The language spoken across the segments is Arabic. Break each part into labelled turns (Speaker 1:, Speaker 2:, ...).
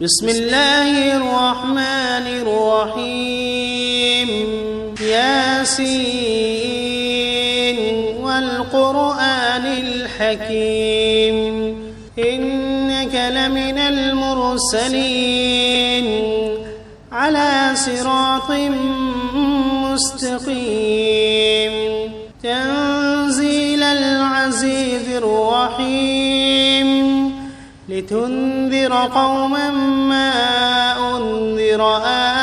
Speaker 1: بسم الله الرحمن الرحيم ياسين والقرآن الحكيم إنك لمن المرسلين على صراط مستقيم تنزيل العزيز الرحيم لتنذر قوما ما أنذر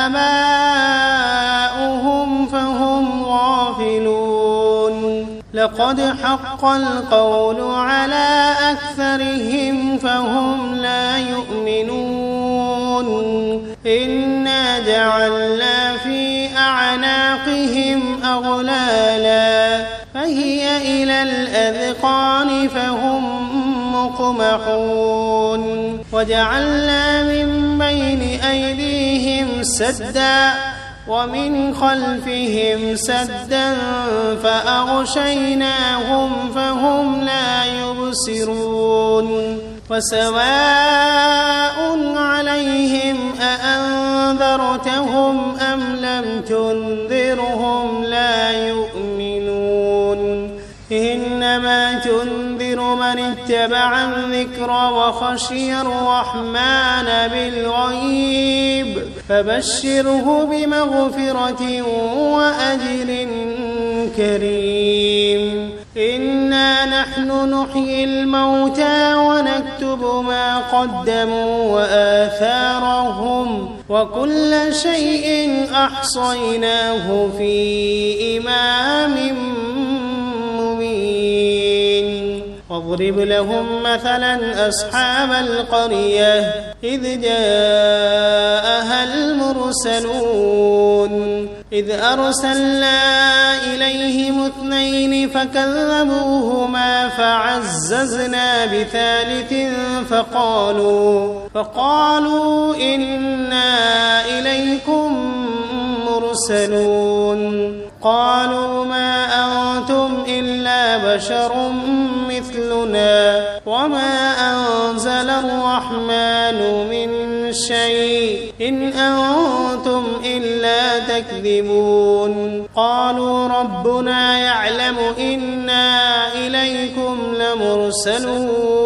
Speaker 1: آباؤهم فهم غافلون لقد حق القول على أكثرهم فهم لا يؤمنون إنا جعلنا في أعناقهم أغلالا فهي إلى الأذقان فهم مقمحون وجعلنا من بين أيديهم سدا ومن خلفهم سدا فأغشيناهم فهم لا يبصرون وسواء عليهم أأنذرتهم أم لم تنذرهم لا يؤمنون إنما تنذر من اتبع الذكر وخشي الرحمن بالغيب فبشره بمغفرة وأجر كريم إنا نحن نحيي الموتى ونكتب ما قدموا وآثارهم وكل شيء أحصيناه في إمام مبين واضرب لهم مثلا أصحاب القرية إذ جاءها المرسلون إذ أرسلنا إليهم 2 فكذبوهما فعززنا بثالث فقالوا إنا إليكم مرسلون قالوا ما أنتم إلا بشر مثلنا وما أنزل الرحمن من شيء إن أنتم إلا تكذبون قالوا ربنا يعلم إنا إليكم لمرسلون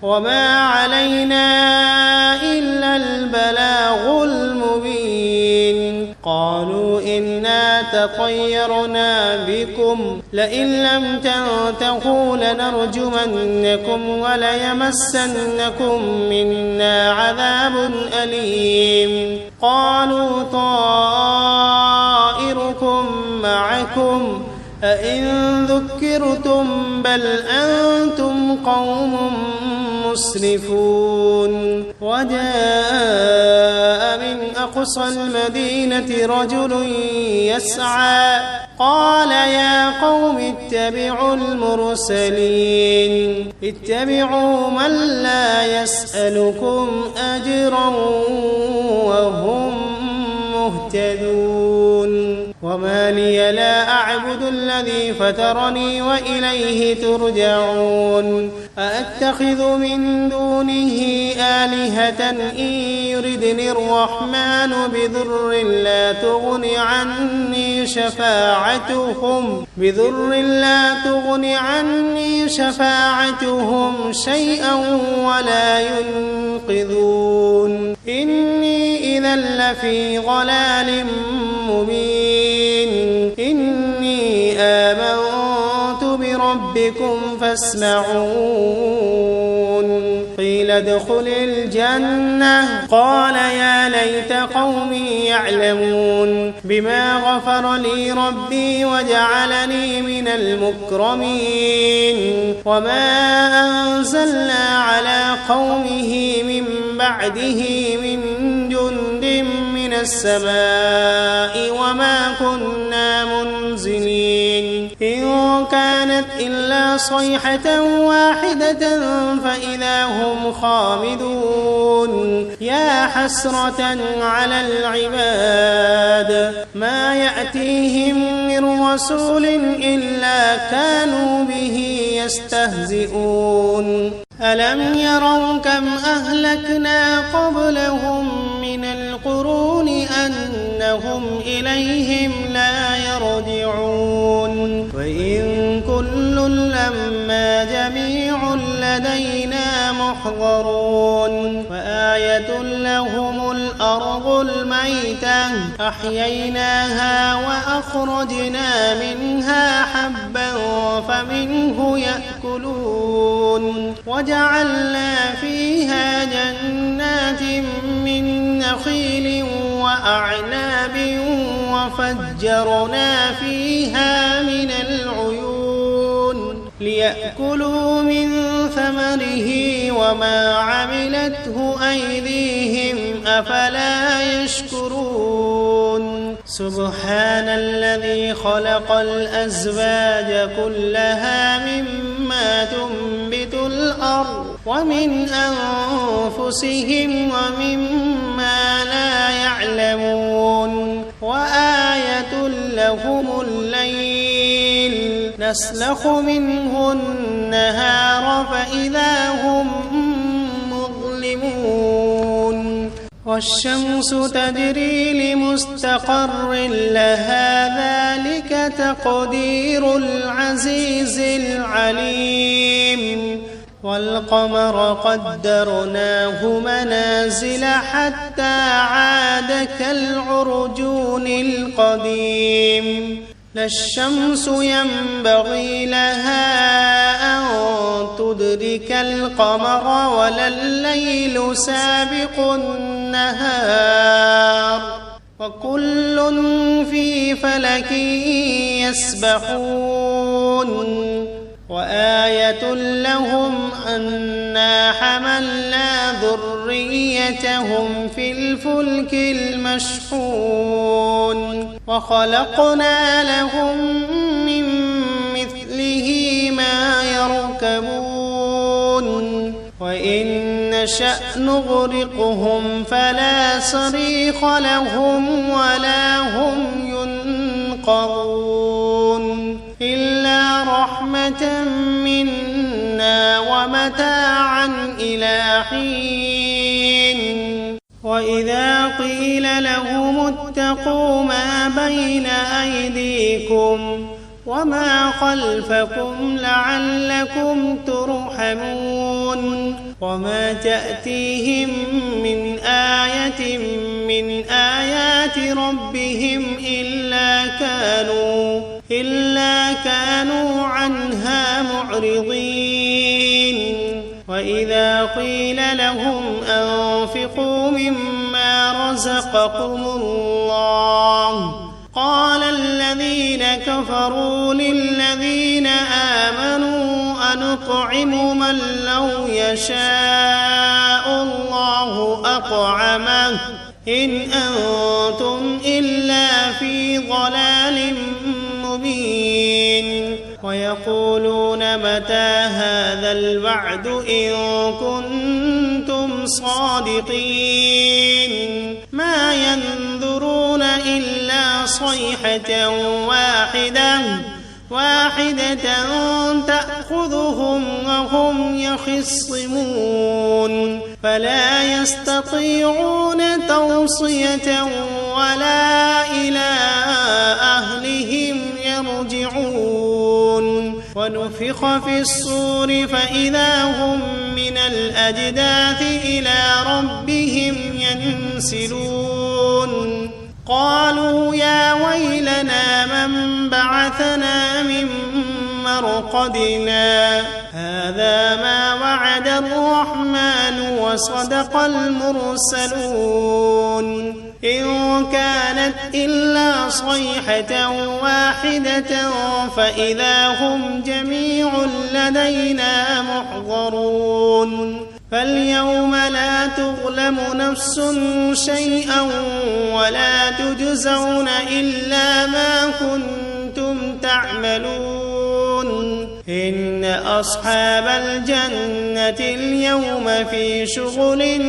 Speaker 1: وما علينا إلا البلاغ المبين قالوا إنا تطيرنا بكم لئن لم تنتهوا لنرجمنكم وليمسنكم منا عذاب أليم قالوا طائركم معكم أئن ذكرتم بل أنتم قوم مسرفون وجاء من أقصى المدينة رجل يسعى قال يا قوم اتبعوا المرسلين اتبعوا من لا يسألكم أجرا وهم مهتدون وما لي لا أعبد الذي فطرني وإليه ترجعون أأتخذ من دونه آلهة إن يردني الرحمن بضر لا تغن عني شفاعتهم شيئا ولا ينقذون إني إذا لفي ضلال مبين إني آمنت بربكم فاسمعون قيل ادخل الجنة قال يا ليت قومي يعلمون بما غفر لي ربي وجعلني من المكرمين وما أنزلنا على قومه من بعده من جند من السماء وما كنا منزلين إن كانت إلا صيحة واحدة فإذا هم خامدون يا حسرة على العباد ما يأتيهم من رسول إلا كانوا به يستهزئون ألم يروا كم أهلكنا قبلهم من القرون أنهم إليهم لا يرجعون وإن كل لما جميع لدينا محضرون وآية لهم الأرض الميتة أحييناها وأخرجنا منها حبا فمنه يأكلون وجعلنا فيها جنات من نخيل وأعناب وفجرنا فيها من العيون ليأكلوا من ثمره وما عملته أيديهم أفلا يشكرون سبحان الذي خلق الأزواج كلها مما تنبت الأرض ومن أنفسهم ومما لا يعلمون وآية لهم الليل نسلخ منه النهار فإذا هم مظلمون والشمس تجري لمستقر لها ذلك تقدير العزيز العليم والقمر قدرناه منازل حتى عاد كالعرجون القديم لا الشمس ينبغي لها أن تدرك القمر ولا الليل سابق النهار وكل في فلك يسبحون وآية لهم أنا حملنا ذريتهم في الفلك المشحون وخلقنا لهم من مثله ما يركبون وإن نشأ نغرقهم فلا صريخ لهم ولا هم ينقذون إلا رحمة منا ومتاعا إلى حين وإذا قيل لهم اتقوا ما بين أيديكم وما خلفكم لعلكم ترحمون وما تأتيهم من آية من آيات ربهم إلا كانوا عنها معرضين وإذا قيل لهم أنفقوا مما رزقكم الله قال الذين كفروا للذين آمنوا أنطعم من لو يشاء الله أطعمه إن أنتم إلا في ضلال مبين ويقولون متى هذا الوعد إن كنتم صادقين ما ينظرون إلا صيحة واحدة تأخذهم وهم يخصمون فلا يستطيعون توصية ولا إلى أهلهم يرجعون ونفخ في الصور فإذا هم من الأجداث إلى ربهم ينسلون قالوا يا ويلنا من بعثنا من مرقدنا هذا ما وعد الرحمن وصدق المرسلون إن كانت إلا صيحة واحدة فإذا هم جميع لدينا محضرون فاليوم لا تظلم نفس شيئا ولا تجزون إلا ما كنتم تعملون إن أصحاب الجنة اليوم في شغل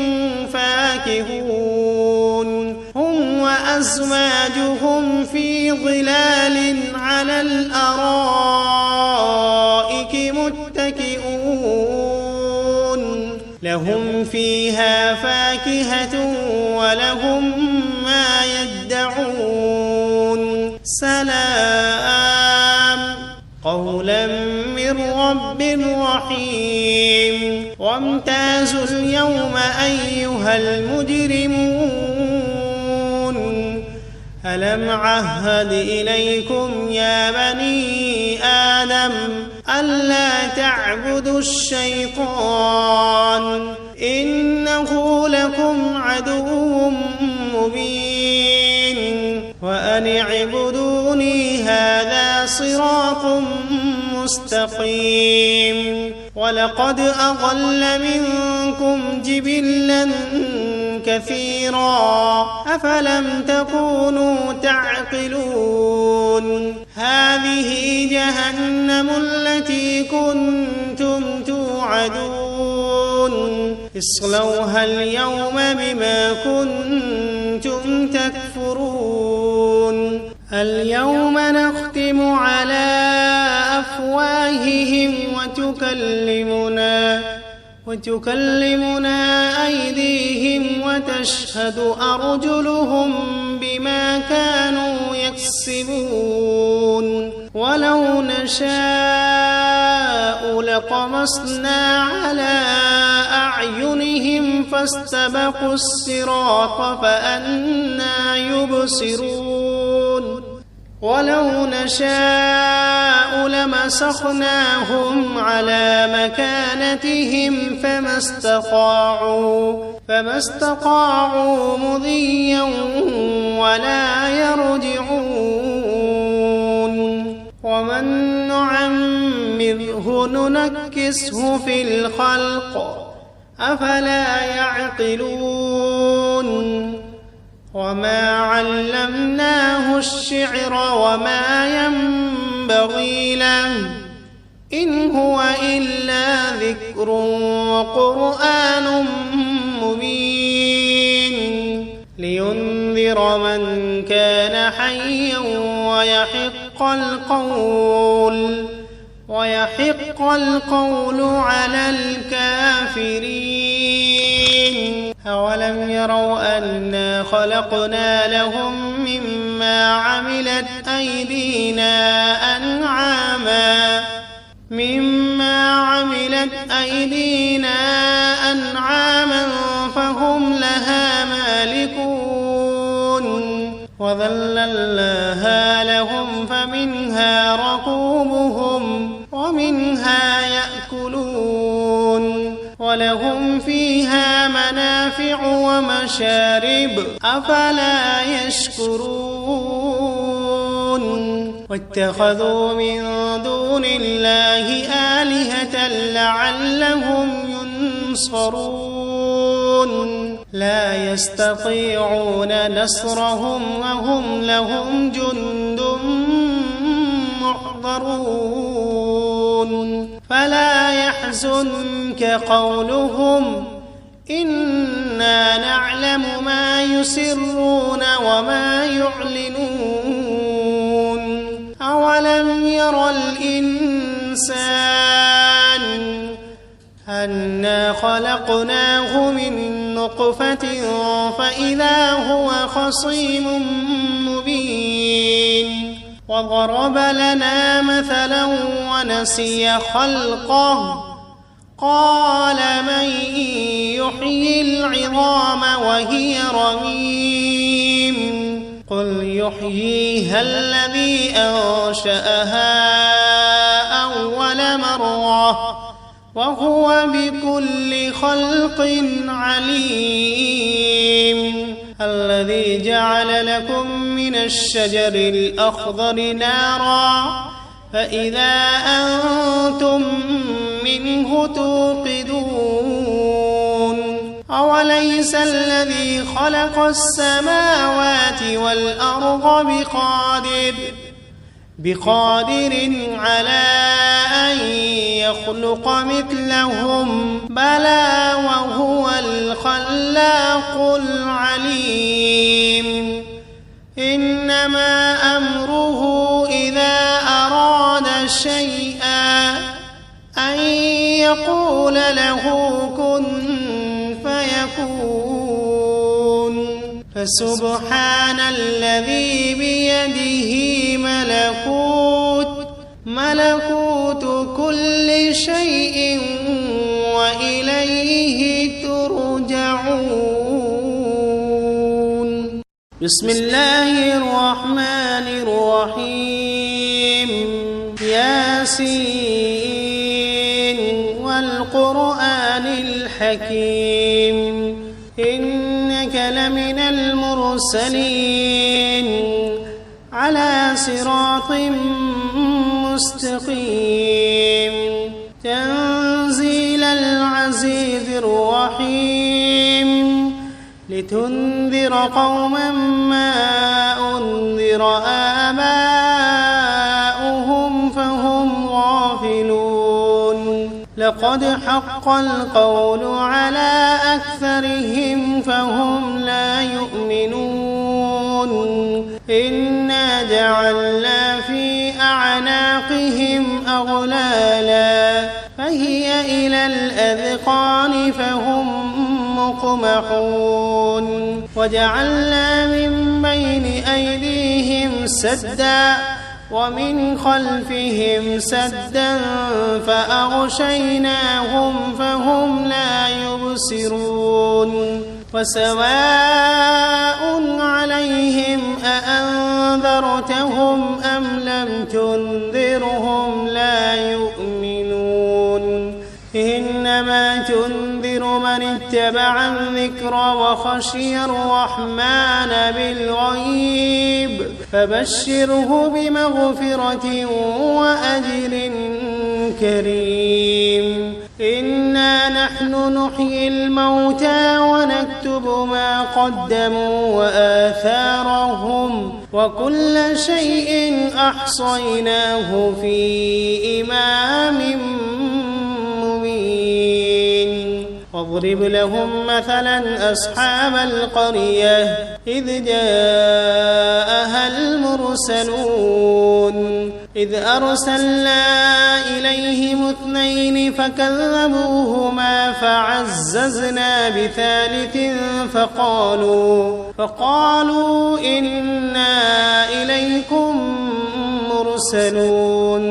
Speaker 1: فاكهون هم وأزواجهم في ظلال على الأرائك متكئون لهم فيها فاكهة ولهم ما يدعون سلام قولا من رب رحيم وامتازوا اليوم أيها المجرمون ألم عهد إليكم يا بني آدم ألا تعبدوا الشيطان إنه لكم عدو مبين وأن اعبدوني هذا صراط مستقيم ولقد أضل منكم جبلا كثيرا أفلم تكونوا تعقلون هذه جهنم التي كنتم توعدون اصلوها اليوم بما كنتم تكفرون اليوم نختم على أفواههم وتكلمنا أيديهم وتشهد أرجلهم بما كانوا يكسبون ولو نشاء لطمسنا على أعينهم فاستبقوا الصراط فأنى يبصرون ولو نشاء لمسخناهم على مكانتهم فما استطاعوا مضيا ولا يرجعون ومن نعمره ننكسه في الخلق أفلا يعقلون وما علمناه الشعر وما ينبغي له إن هو إلا ذكر وقرآن مبين لينذر من كان حيا ويحق القول على الكافرين أولم يروا أنا خلقنا لهم مما عملت أيدينا أنعاما فهم لها مالكون وذللناها لهم فمنها ركوبهم ومنها يأكلون ولهم فيها منافع ومشارب أفلا يشكرون واتخذوا من دون الله آلهة لعلهم ينصرون لا يستطيعون نصرهم وهم لهم جند محضرون فلا يحزنك قولهم إنا نعلم ما يسرون وما يعلنون أولم ير الإنسان أنا خلقناه من نطفة فإذا هو خصيم مبين وضرب لنا مثلا ونسي خلقه قال من يحيي العظام وهي رميم قل يحييها الذي أنشأها أول مرة وهو بكل خلق عليم الذي جعل لكم من الشجر الأخضر نارا فإذا أنتم منه توقدون أوليس الذي خلق السماوات والأرض بقادر على أن يخلق مثلهم بلى وهو الخلاق العليم إنما أمره إذا أراد شيئا أن يقول له كن فسبحان الذي بيده ملكوت كل شيء وإليه ترجعون. بسم الله الرحمن الرحيم. ياسين والقرآن الحكيم إنك لمن المرسلين على صراط مستقيم تنزيل العزيز الرحيم لتنذر قوما ما أنذر آباؤهم فهم غافلون لقد حق القول على أكثرهم فهم لا يؤمنون إنا جعلنا في أعناقهم أغلالا فهي إلى الأذقان فهم مقمحون وجعلنا من بين أيديهم سدا ومن خلفهم سدا فأغشيناهم فهم لا يبصرون وسواء عليهم أأنذرتهم أم لم تنذرهم لا يؤمنون إنما تنذر من اتبع الذكر وخشي الرحمن بالغيب فبشره بمغفرة وأجر كريم إنا نحن نحيي الموتى ونكتب ما قدموا وآثارهم وكل شيء أحصيناه في إمام مبين واضرب لهم مثلا أصحاب القرية إذ جاءها المرسلون إذ أرسلنا إليهم 2 فكذبوهما فعززنا بثالث فقالوا إنا إليكم مرسلون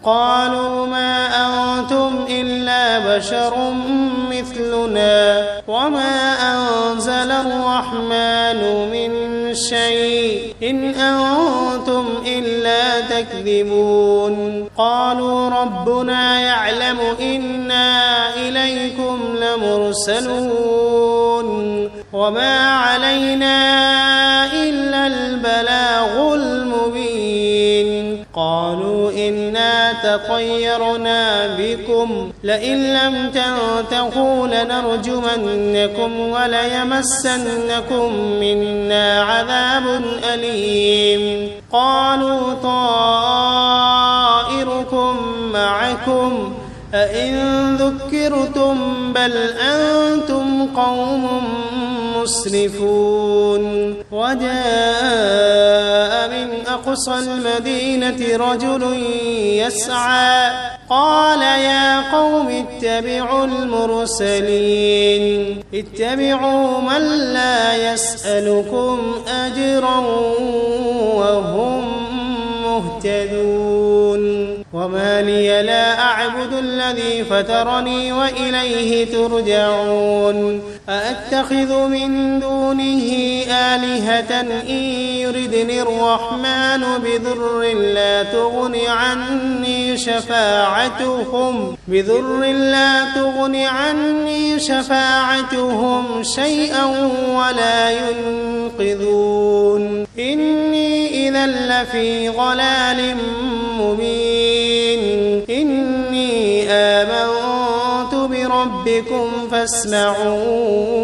Speaker 1: قالوا ما أنتم إلا بشر مثلنا وما أنزل الرحمن من شيء إن أنتم إلا تكذبون قالوا ربنا يعلم إنا إليكم لمرسلون وما علينا إلا البلاغ المبين قالوا إنا تطيرنا بكم لئن لم تنتهوا لنرجمنكم وليمسنكم منا عذاب أليم قالوا طائركم معكم أئن ذكرتم بل أنتم قوم مسرفون وجاء من أقصى المدينة رجل يسعى قال يا قوم اتبعوا المرسلين اتبعوا من لا يسألكم أجرا وهم مهتدون وما لي لا أعبد الذي فطرني وإليه ترجعون أأتخذ من دونه آلهة إن يردني الرحمن بضر لا تغن عني شفاعتهم شيئا ولا ينقذون إني إذا لفي ضلال مبين إني آمنت بربكم فاسمعون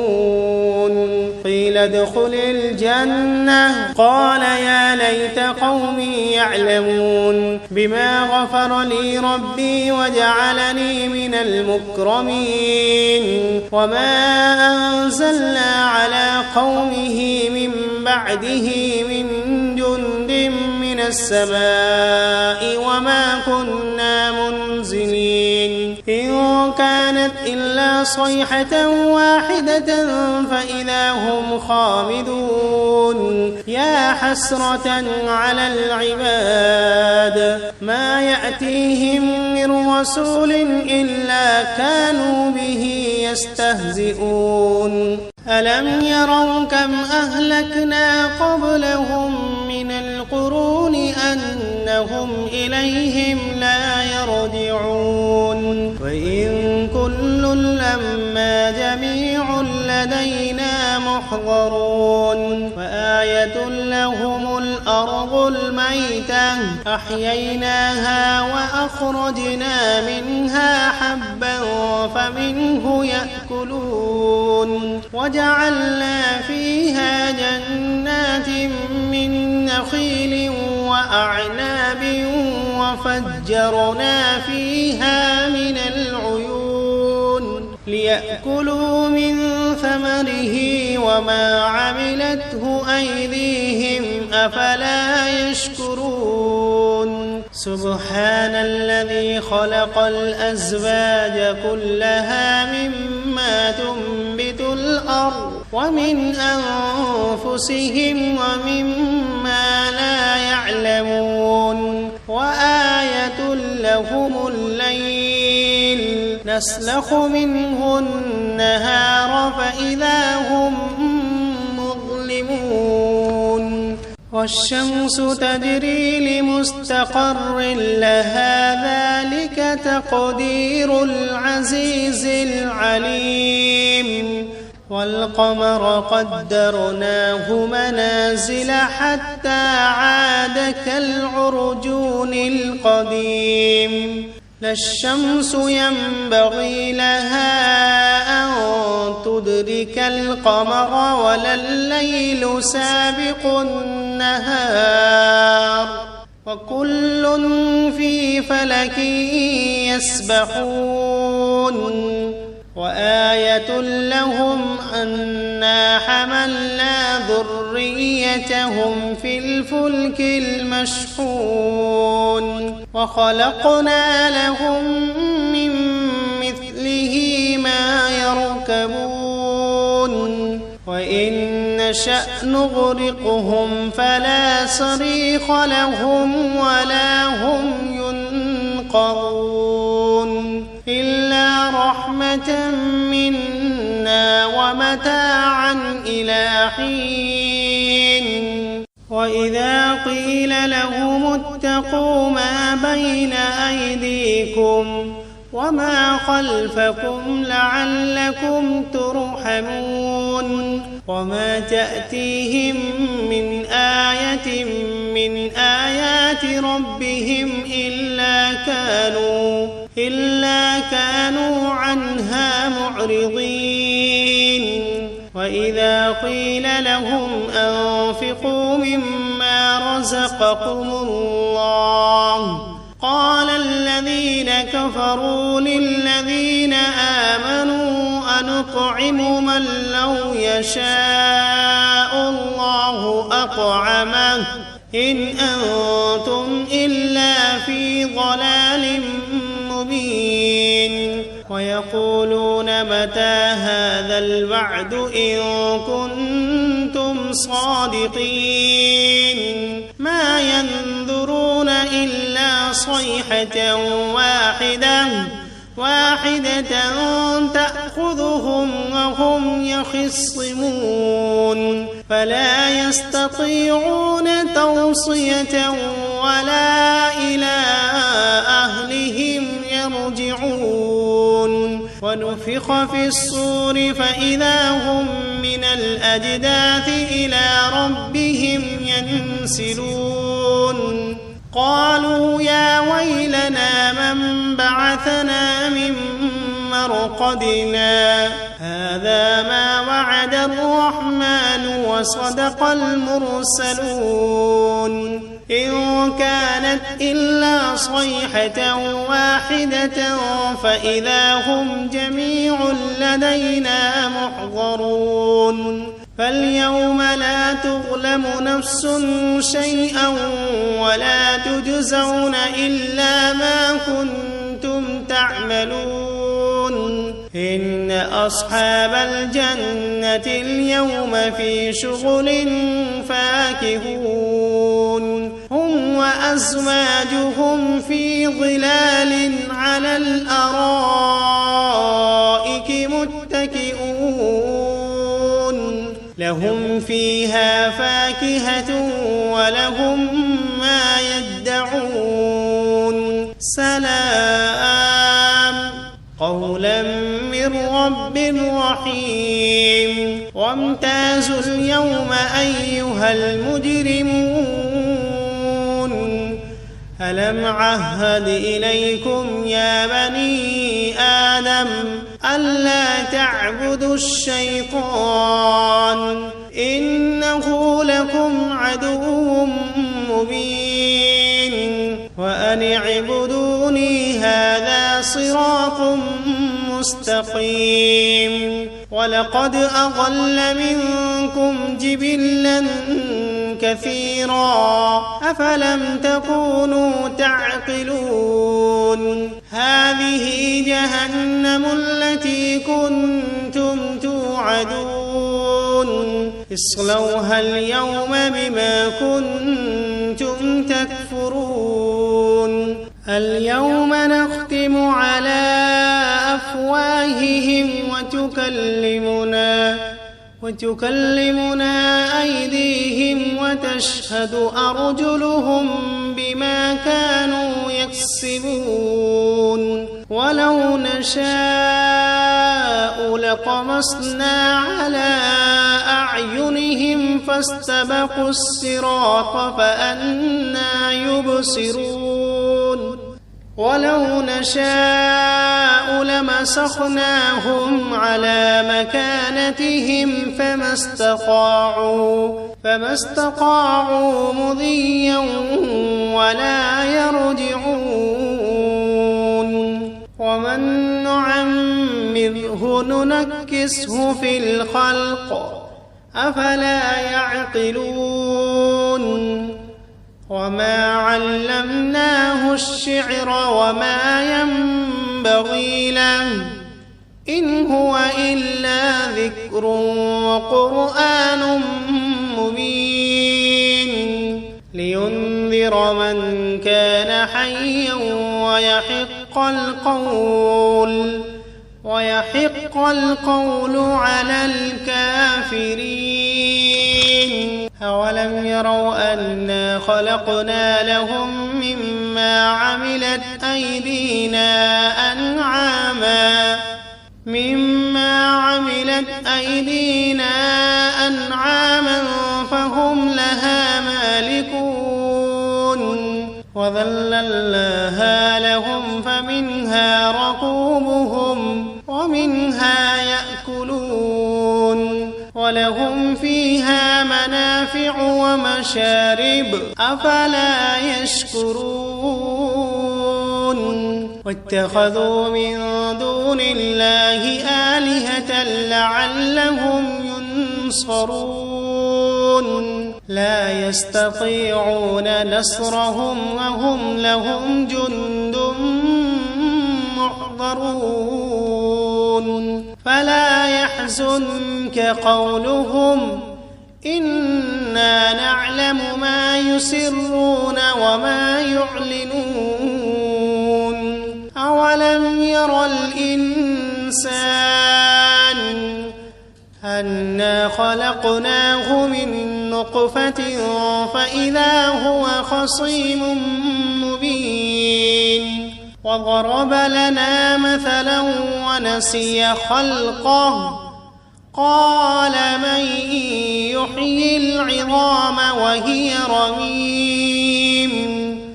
Speaker 1: قيل ادخل الجنة قال يا ليت قومي يعلمون بما غفر لي ربي وجعلني من المكرمين وما أنزلنا على قومه من بعده من جند من السماء وما كنا منزلين إن كانت إلا صيحة واحدة فإذا هم خامدون يا حسرة على العباد ما يأتيهم من رسول إلا كانوا به يستهزئون ألم يروا كم أهلكنا قبلهم من القرون أنهم إليهم لا يرجعون وإن كل لما جميع لدينا محضرون وآية لهم الأرض الميتة أحييناها وأخرجنا منها حبا فمنه يأكلون وجعلنا فيها جنات من نخيل وأعناب وفجرنا فيها من العيون ليأكلوا من ثمره وما عملته أيديهم أفلا يشكرون سبحان الذي خلق الأزواج كلها مما تنبت الأرض ومن أنفسهم ومما لا يعلمون وآية لهم الليل نسلخ منه النهار فإذا هم مظلمون والشمس تجري لمستقر لها ذلك تقدير العزيز العليم والقمر قدرناه منازل حتى عاد كالعرجون القديم لا الشمس ينبغي لها أن تدرك القمر ولا الليل سابق النهار وكل في فلك يسبحون وآية لهم أنا حملنا ذريتهم في الفلك المشحون وخلقنا لهم من مثله ما يركبون وإن نشأ نغرقهم فلا صريخ لهم ولا هم ينقذون إلا رحمة منا ومتاعا إلى حين وإذا قيل لهم اتقوا ما بين أيديكم وما خلفكم لعلكم ترحمون وما تأتيهم من آية من آيات ربهم إلا كانوا عنها معرضين وإذا قيل لهم أنفقوا مما رزقكم الله قال الذين كفروا للذين آمنوا أنطعم من لو يشاء الله أطعمه إن أنتم إلا في ضلال مبين ويقولون متى هذا الوعد إن كنتم صادقين ما ينظرون إلا صيحة واحدة تأخذهم وهم يخصمون فلا يستطيعون توصية ولا إلى أهلهم يرجعون ونفخ في الصور فإذا هم من الأجداث إلى ربهم ينسلون قالوا يا ويلنا من بعثنا من مرقدنا هذا ما وعد الرحمن وصدق المرسلون إن كانت إلا صيحة واحدة فإذا هم جميع لدينا محضرون فاليوم لا تظلم نفس شيئا ولا تجزون إلا ما كنتم تعملون إن أصحاب الجنة اليوم في شغل فاكهون هم وأزواجهم في ظلال على الأرائك متكئون لهم فيها فاكهة ولهم ما يدعون سلام قولا من رب رحيم وامتازوا اليوم أيها المجرمون ألم عهد إليكم يا بني آدم ألا تعبدوا الشيطان إنه لكم عدو مبين وأن اعبدوني هذا صراط مستقيم ولقد أضل منكم جبلا كثيرا أفلم تكونوا تعقلون هذه جهنم التي كنتم توعدون اصلوها اليوم بما كنتم تكفرون اليوم نختم على أفواههم وتكلمنا أيديهم وتشهد أرجلهم بما كانوا يكسبون ولو نشاء لطمسنا على أعينهم فاستبقوا الصراط فأنى يبصرون ولو نشاء لمسخناهم على مكانتهم فما استطاعوا مضيا ولا يرجعون ومن نعمره ننكسه في الخلق أفلا يعقلون وما علمناه الشعر وما ينبغي له إن هو إلا ذكر وقرآن مبين لينذر من كان حيا ويحق القول على الكافرين أولم يروا أنا خلقنا لهم مما عملت أيدينا أنعاما فهم لها مالكون وذللناها لهم فمنها ركوبهم ومنها يأكلون ولهم فيها منافع ومشارب أفلا يشكرون واتخذوا من دون الله آلهة لعلهم ينصرون لا يستطيعون نصرهم وهم لهم جند محضرون فلا يحزنك قولهم إنا نعلم ما يسرون وما يعلنون أولم ير الإنسان أنا خلقناه من نطفة فإذا هو خصيم مبين وضرب لنا مثلا ونسي خلقه قال من يحيي العظام وهي رميم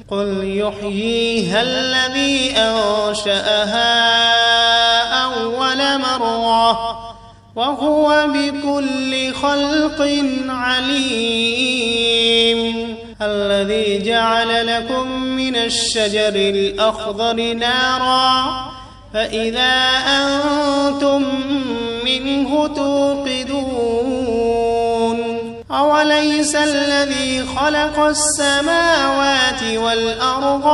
Speaker 1: قل يحييها الذي أنشأها أول مرة وهو بكل خلق عليم الذي جعل لكم من الشجر الأخضر نارا فإذا أنتم منه توقدون أوليس الذي خلق السماوات والأرض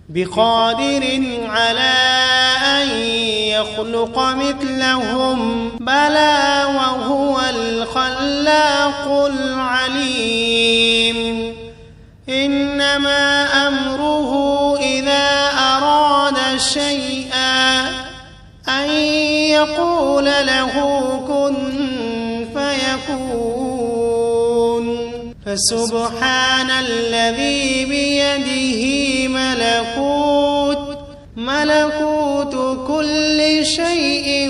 Speaker 1: بقادر على أن يخلق مثلهم بلى وهو الخلاق العليم إنما أمره إذا أراد شيئا أن يقول له كن فيكون فسبحان الذي بيده ملكوت كل شيء